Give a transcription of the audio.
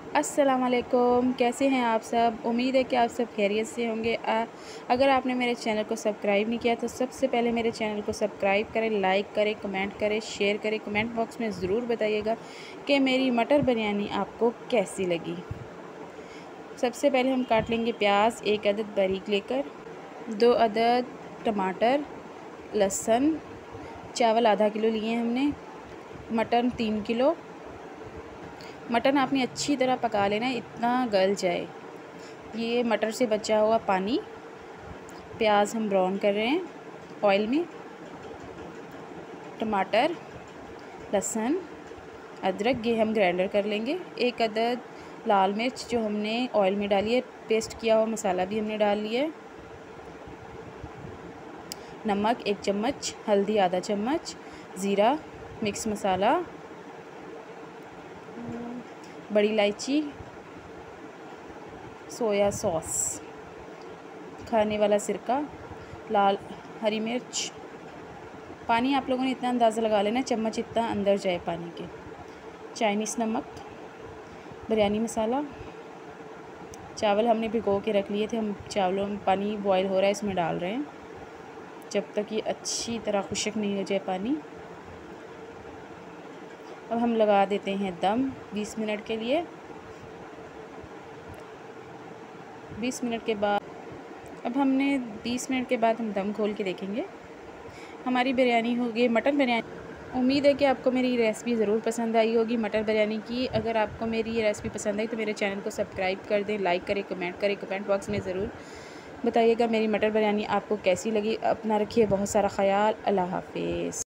अस्सलाम वालेकुम, कैसे हैं आप सब। उम्मीद है कि आप सब खैरियत से होंगे। अगर आपने मेरे चैनल को सब्सक्राइब नहीं किया तो सबसे पहले मेरे चैनल को सब्सक्राइब करें, लाइक करें, कमेंट करें, शेयर करें। कमेंट बॉक्स में ज़रूर बताइएगा कि मेरी मटर बिरयानी आपको कैसी लगी। सबसे पहले हम काट लेंगे प्याज 1 अदद बारीक लेकर, 2 अदद टमाटर, लहसुन, चावल आधा किलो लिए हमने, मटन 3 किलो। मटन आपने अच्छी तरह पका लेना है, इतना गल जाए। ये मटर से बचा हुआ पानी। प्याज हम ब्राउन कर रहे हैं ऑयल में। टमाटर, लहसुन, अदरक ये हम ग्राइंडर कर लेंगे। 1 अदद लाल मिर्च जो हमने ऑयल में डाली है, पेस्ट किया हुआ मसाला भी हमने डाल लिया है। नमक 1 चम्मच, हल्दी आधा चम्मच, ज़ीरा, मिक्स मसाला, बड़ी इलायची, सोया सॉस, खाने वाला सिरका, लाल हरी मिर्च। पानी आप लोगों ने इतना अंदाज़ा लगा लेना, चम्मच इतना अंदर जाए पानी के। चाइनीज़ नमक, बिरयानी मसाला। चावल हमने भिगो के रख लिए थे, हम चावलों में पानी बॉयल हो रहा है इसमें डाल रहे हैं जब तक ये अच्छी तरह खुश्क नहीं हो जाए पानी। अब हम लगा देते हैं दम 20 मिनट के लिए। 20 मिनट के बाद अब हमने 20 मिनट के बाद हम दम खोल के देखेंगे, हमारी बिरयानी हो गई मटन बिरयानी। उम्मीद है कि आपको मेरी रेसिपी ज़रूर पसंद आई होगी मटर बिरयानी की। अगर आपको मेरी ये रेसिपी पसंद आई तो मेरे चैनल को सब्सक्राइब कर दें, लाइक करें, कमेंट करें। कमेंट बॉक्स में ज़रूर बताइएगा मेरी मटर बिरयानी आपको कैसी लगी। अपना रखिए बहुत सारा ख्याल। अल्लाह हाफिज़।